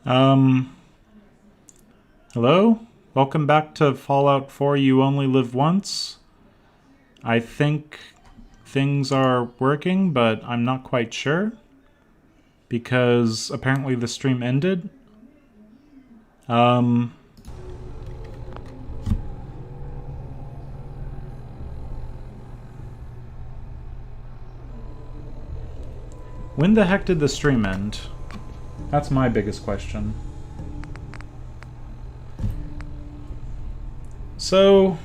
Um, Hello? Welcome back to Fallout 4 You Only Live Once. I think things are working, but I'm not quite sure. Because apparently the stream ended. When the heck did the stream end? That's my biggest question. So,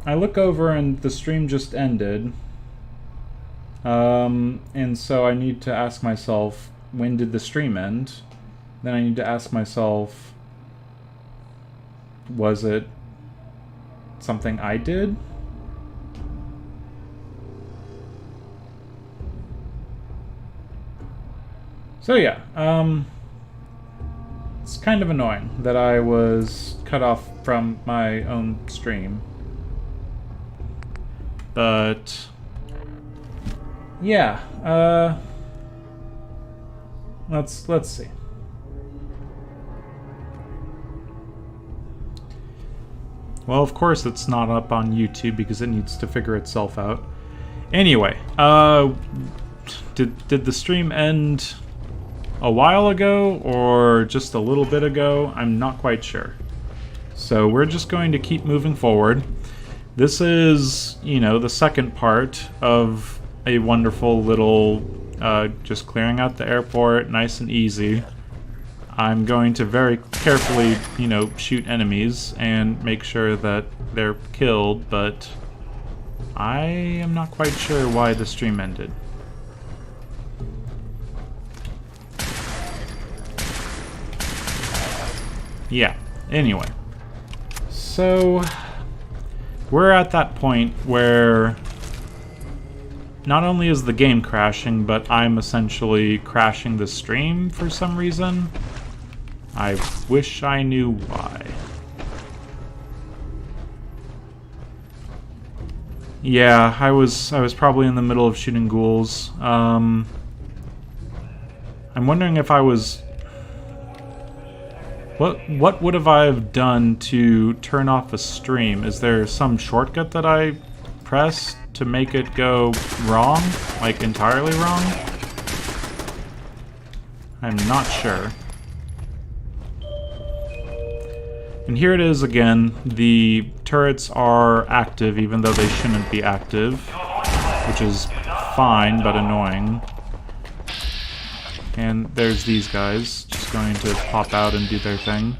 I look over and the stream just ended. And so I need to ask myself, when did the stream end? Then I need to ask myself, was it something I did? So yeah, it's kind of annoying that I was cut off from my own stream. But yeah, let's see. Well, of course it's not up on YouTube because it needs to figure itself out. Anyway, did the stream end a while ago or just a little bit ago? I'm not quite sure. So we're just going to keep moving forward. This is, you know, the second part of a wonderful little just clearing out the airport, nice and easy. I'm going to very carefully, you know, shoot enemies and make sure that they're killed, but I am not quite sure why the stream ended. Yeah, anyway. So, we're at that point where not only is the game crashing, but I'm essentially crashing the stream for some reason. I wish I knew why. Yeah, I was probably in the middle of shooting ghouls. I'm wondering if I was... What would have I have done to turn off a stream? Is there some shortcut that I pressed to make it go wrong? Like, entirely wrong? I'm not sure. And here it is again. The turrets are active even though they shouldn't be active, which is fine but annoying. And there's these guys, just going to pop out and do their thing.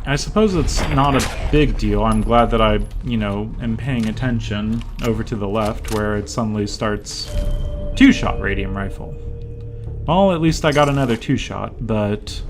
I suppose it's not a big deal. I'm glad that I, you know, am paying attention over to the left where it suddenly starts two-shot radium rifle. Well, at least I got another two-shot, but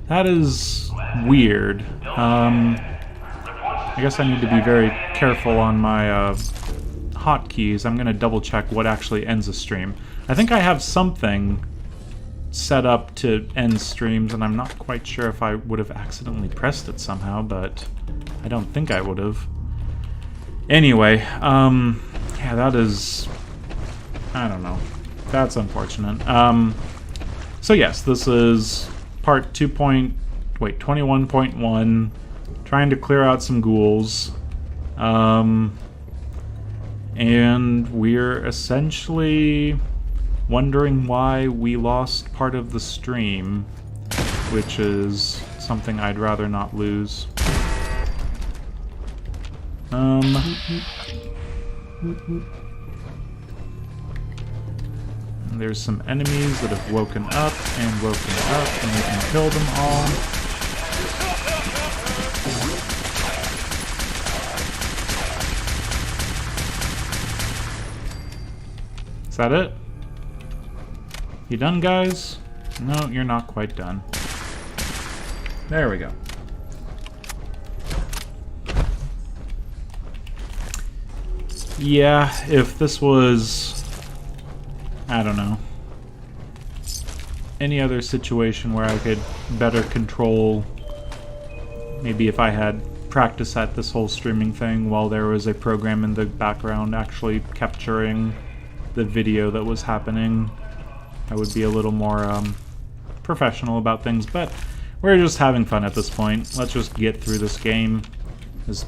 that is weird. I guess I need to be very careful on my hotkeys. I'm going to double check what actually ends a stream. I think I have something set up to end streams, and I'm not quite sure if I would have accidentally pressed it somehow, but I don't think I would have. Anyway, yeah, that is... I don't know. That's unfortunate. So yes, this is part 21.1. Trying to clear out some ghouls. And we're essentially wondering why we lost part of the stream, which is something I'd rather not lose. There's some enemies that have woken up, and we can kill them all. Is that it? You done, guys? No, you're not quite done. There we go. Yeah, if this was... I don't know. Any other situation where I could better control... Maybe if I had practice at this whole streaming thing while there was a program in the background actually capturing the video that was happening. I would be a little more professional about things, but we're just having fun at this point. Let's just get through this game, as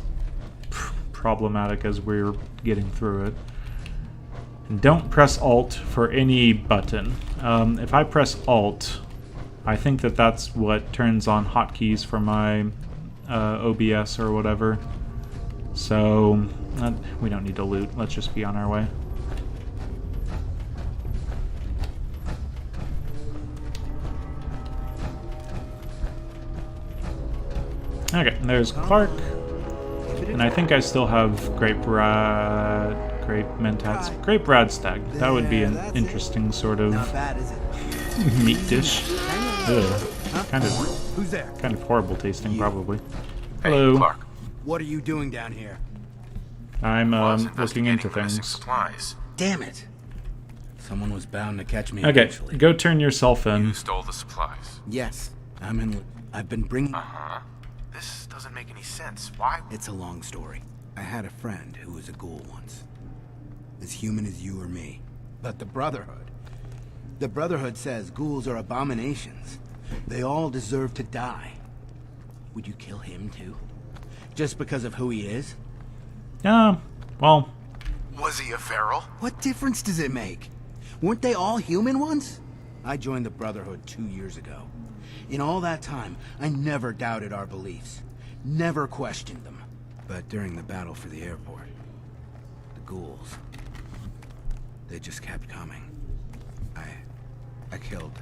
problematic as we're getting through it. And don't press Alt for any button. If I press Alt, I think that that's what turns on hotkeys for my OBS or whatever. So we don't need to loot. Let's just be on our way. Okay, there's Clark, and I think I still have Grape Mentats. Grape Radstag. That would be an interesting sort of meat dish. Ugh. Kind of horrible tasting, probably. Hello. Hey, Clark. What are you doing down here? I'm looking into things. Supplies. Damn it! Someone was bound to catch me. Okay, eventually. go turn yourself in. You stole the supplies. Yes, I've been bringing. This doesn't make any sense. Why? It's a long story. I had a friend who was a ghoul once, as human as you or me. But the Brotherhood says ghouls are abominations. They all deserve to die. Would you kill him too? Just because of who he is? Well... Was he a feral? What difference does it make? Weren't they all human once? I joined the Brotherhood 2 years ago. In all that time, I never doubted our beliefs. Never questioned them. But during the battle for the airport, the ghouls, they just kept coming. I killed,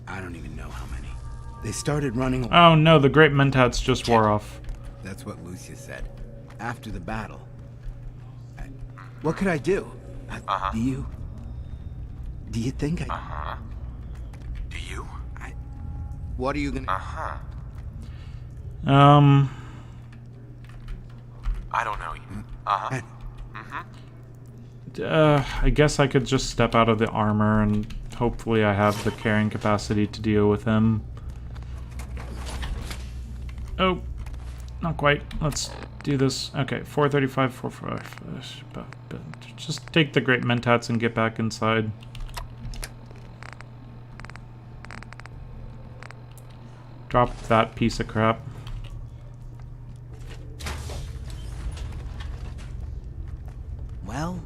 I don't even know how many. They started running away. Oh no, the Great Mentats just wore off. That's what Lucia said. After the battle. What could I do? Do you think I... Do you? What are you gonna... I don't know you. I guess I could just step out of the armor and hopefully I have the carrying capacity to deal with him. Oh, not quite. Let's do this. Okay, 435, 445. Just take the Great Mentats and get back inside. Drop that piece of crap. Well...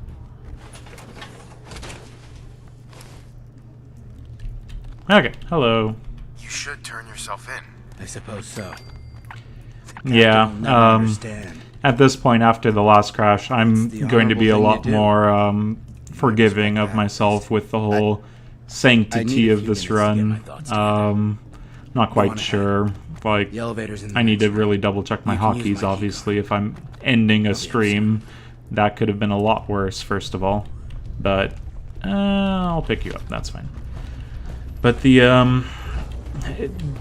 Okay, hello. You should turn yourself in. I suppose so. Yeah, Understand. at this point after the last crash, I'm going to be a lot more forgiving of myself with the whole sanctity of this run. Not quite sure. Like, I need to really double check my hotkeys, obviously, if I'm ending a stream. That could have been a lot worse, first of all. But, I'll pick you up, that's fine. But the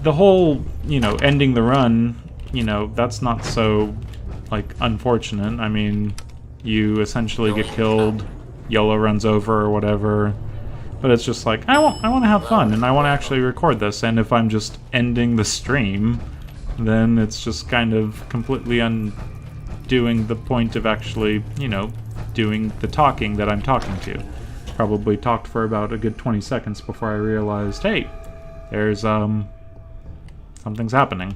whole, ending the run, that's not so, like, unfortunate. I mean, you essentially get killed, Yolo runs over or whatever. But it's just like, I want to have fun, and I want to actually record this, and if I'm just ending the stream, then it's just kind of completely undoing the point of actually, doing the talking that I'm talking to. Probably talked for about a good 20 seconds before I realized, hey, there's, something's happening.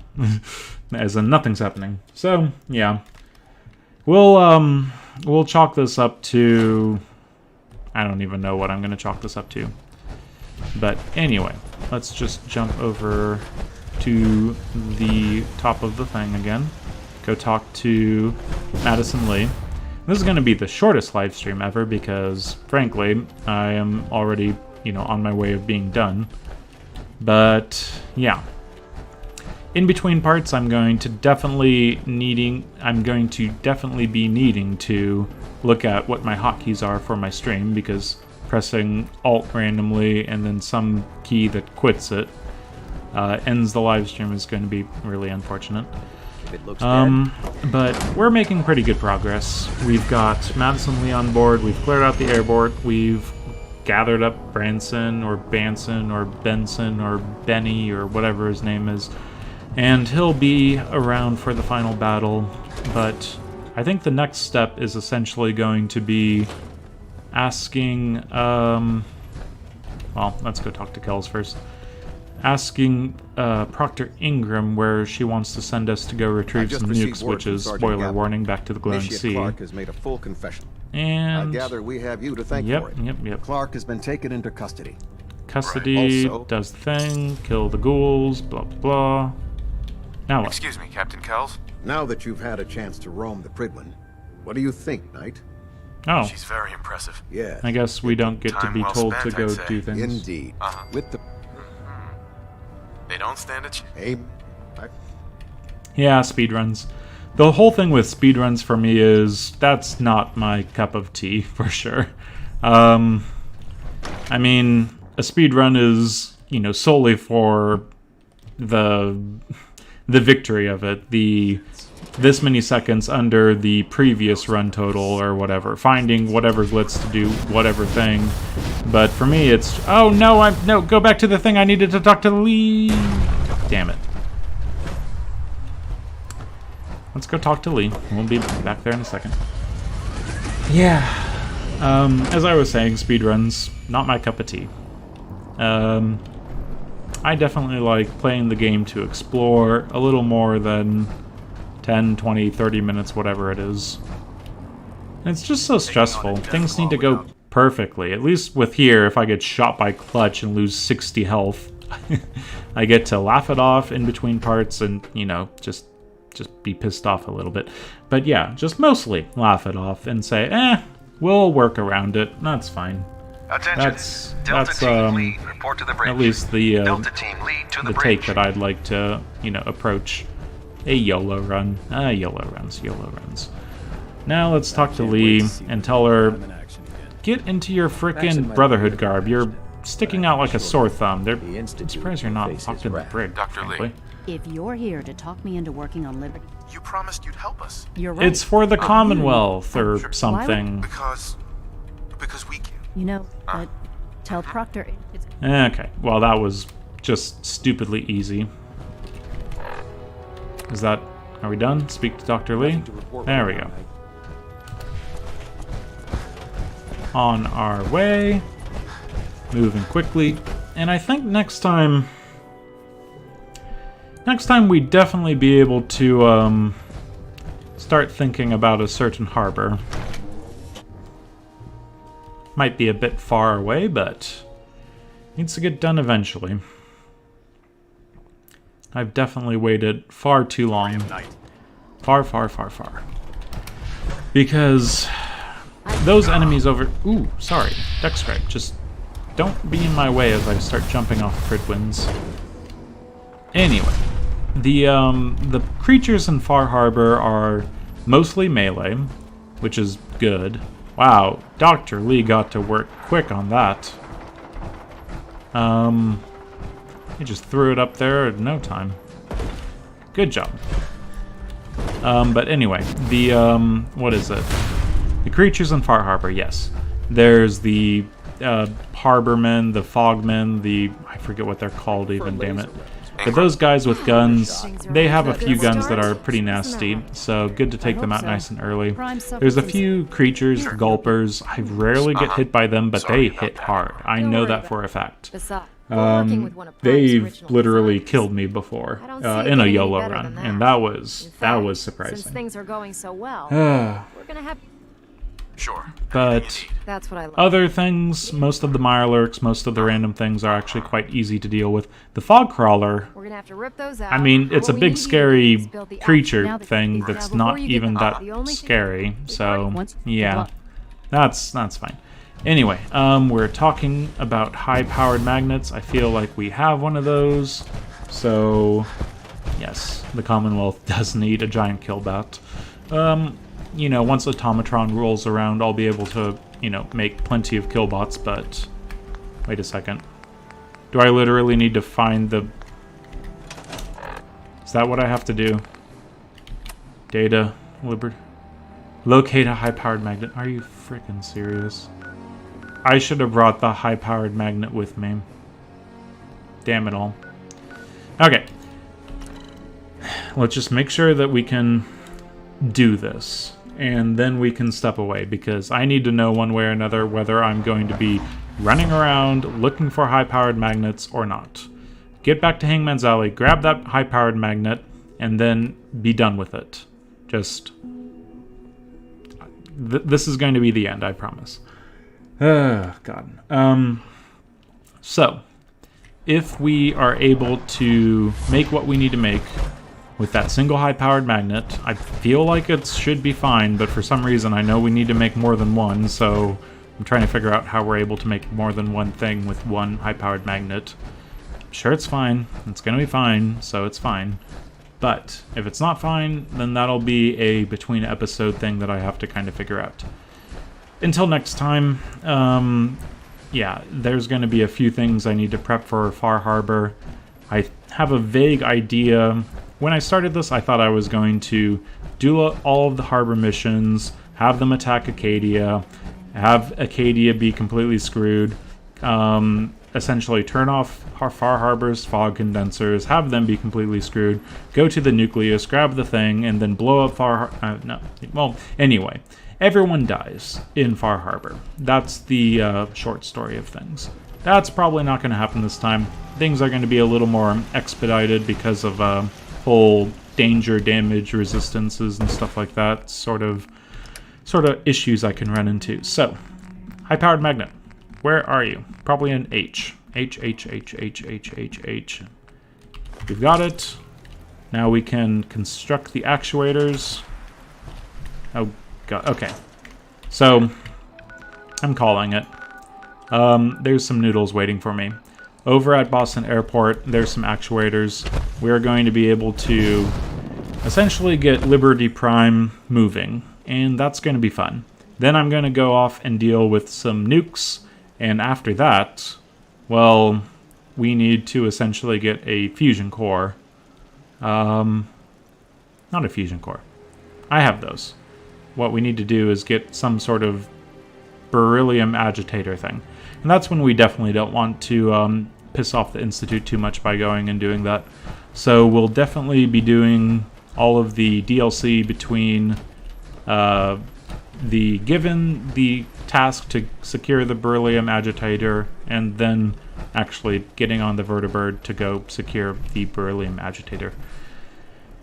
As in, nothing's happening. So, yeah. We'll chalk this up to... I don't even know what I'm going to chalk this up to. But anyway, let's just jump over to the top of the thing again. Go talk to Madison Lee. This is going to be the shortest live stream ever because, frankly, I am already, on my way of being done. But, yeah. In between parts, I'm going to definitely be needing to look at what my hotkeys are for my stream, because pressing Alt randomly and then some key that quits it ends the live stream is going to be really unfortunate. It looks but we're making pretty good progress. We've got Madison Lee on board, we've cleared out the airport, we've gathered up Branson or Benson or Benny or whatever his name is. And he'll be around for the final battle, but I think the next step is essentially going to be asking, well, let's go talk to Kells first. Asking Proctor Ingram where she wants to send us to go retrieve some nukes, which is, spoiler warning, back to the glowing sea. Clark has made a full confession. And I gather we have you to thank for it. Yep. Clark has been taken into custody. Custody, Also, does the thing, kill the ghouls, blah, blah, blah. Now what? Excuse me, Captain Kells. Now that you've had a chance to roam the Pridwen, what do you think, Knight? Oh, She's very impressive. Yeah. I guess we don't get to Time be well told spent, to go I'd say. do things. Indeed. With the They don't stand a chance. aim. Yeah, speedruns. The whole thing with speedruns for me is that's not my cup of tea, for sure. I mean, a speedrun is, you know, solely for the victory of it, this many seconds under the previous run total or whatever, finding whatever glitz to do whatever thing. But for me, it's, oh no, no, go back to the thing I needed to talk to Lee. Damn it. Let's go talk to Lee. We'll be back there in a second. Yeah. As I was saying, speedruns, not my cup of tea. I definitely like playing the game to explore a little more than 10, 20, 30 minutes, whatever it is. And it's just so stressful. Things need to go perfectly. At least with here, if I get shot by Clutch and lose 60 health, I get to laugh it off in between parts and, you know, just be pissed off a little bit. But yeah, just mostly laugh it off and say, we'll work around it. That's fine. Attention. That's lead. Report to the bridge. at least the Delta team lead to the take bridge. that I'd like to, you know, approach a YOLO run. YOLO runs. Now let's talk to Lee and tell her, get into your frickin' Brotherhood garb. You're sticking out like a sore thumb. I'm surprised you're not locked in the brig, Dr. Lee. frankly. If you're here to talk me into working on Liberty, You promised you'd help us. you're right. It's for the Commonwealth or Sure. something. Because we can. You know, but tell Proctor it's Okay, well that was just stupidly easy. Is that... Are we done? Speak to Dr. Lee? There we go. On our way. Moving quickly. And I think next time we'd definitely be able to start thinking about a certain harbor. Might be a bit far away, but needs to get done eventually. I've definitely waited far too long. Far. Because those enemies over... Ooh, sorry. Deck strike. Just don't be in my way as I start jumping off Pridwins. Anyway, the creatures in Far Harbor are mostly melee, which is good. Wow, Dr. Lee got to work quick on that. He just threw it up there in no time. Good job. But anyway, the, what is it? The creatures in Far Harbor, yes. There's the, harbormen, the fogmen, I forget what they're called even, damn it. But those guys with guns, they have a few guns that are pretty nasty, so good to take them out nice and early. There's a few creatures, the gulpers. I rarely get hit by them, but they hit hard. I know that for a fact. They've literally killed me before in a YOLO run, and that was surprising. Since things are going so well, we're gonna have. Sure. But That's what I love. other things, most of the Mirelurks, most of the random things are actually quite easy to deal with. The fog crawler, We're gonna have to rip those out. I mean, it's a What we big need scary is build the creature now that- thing now, that's before not you get even the- that the only thing- scary. So once- yeah, that's fine. Anyway, we're talking about high-powered magnets. I feel like we have one of those. So yes, the Commonwealth does need a giant killbat. You know, once Automatron rolls around, I'll be able to, you know, make plenty of killbots, but... Wait a second. Do I literally need to find the... Is that what I have to do? Data, locate a high-powered magnet. Are you freaking serious? I should have brought the high-powered magnet with me. Damn it all. Okay. let's just make sure that we can do this. And then we can step away, because I need to know one way or another whether I'm going to be running around looking for high-powered magnets or not. Get back to Hangman's Alley, grab that high-powered magnet, and then be done with it. Just... this is going to be the end, I promise. God. So, if we are able to make what we need to make with that single high-powered magnet, I feel like it should be fine, but for some reason I know we need to make more than one, so I'm trying to figure out how we're able to make more than one thing with one high-powered magnet. I'm sure it's fine. It's going to be fine, so it's fine. But if it's not fine, then that'll be a between-episode thing that I have to kind of figure out. Until next time, yeah, there's going to be a few things I need to prep for Far Harbor. I have a vague idea. When I started this, I thought I was going to do all of the harbor missions, have them attack Acadia, have Acadia be completely screwed, essentially turn off Far Harbor's fog condensers, have them be completely screwed, go to the nucleus, grab the thing, and then blow up no. Well, anyway, everyone dies in Far Harbor. That's the short story of things. That's probably not going to happen this time. Things are going to be a little more expedited because of whole danger, damage, resistances, and stuff like that. Sort of issues I can run into. So, high-powered magnet. Where are you? Probably in H. H. We've got it. Now we can construct the actuators. Oh, God. Okay. So, I'm calling it. There's some noodles waiting for me. Over at Boston Airport, there's some actuators. We're going to be able to essentially get Liberty Prime moving, and that's going to be fun. Then I'm going to go off and deal with some nukes, and after that, well, we need to essentially get a fusion core. Not a fusion core. I have those. What we need to do is get some sort of beryllium agitator thing. And that's when we definitely don't want to piss off the Institute too much by going and doing that. So we'll definitely be doing all of the DLC between given the task to secure the beryllium agitator and then actually getting on the vertibird to go secure the beryllium agitator.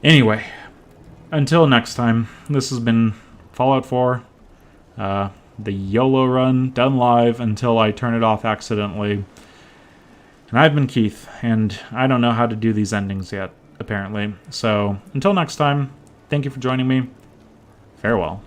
Anyway, until next time, this has been Fallout 4. The YOLO run, done live until I turn it off accidentally. And I've been Keith, and I don't know how to do these endings yet, apparently. So, until next time, thank you for joining me. Farewell.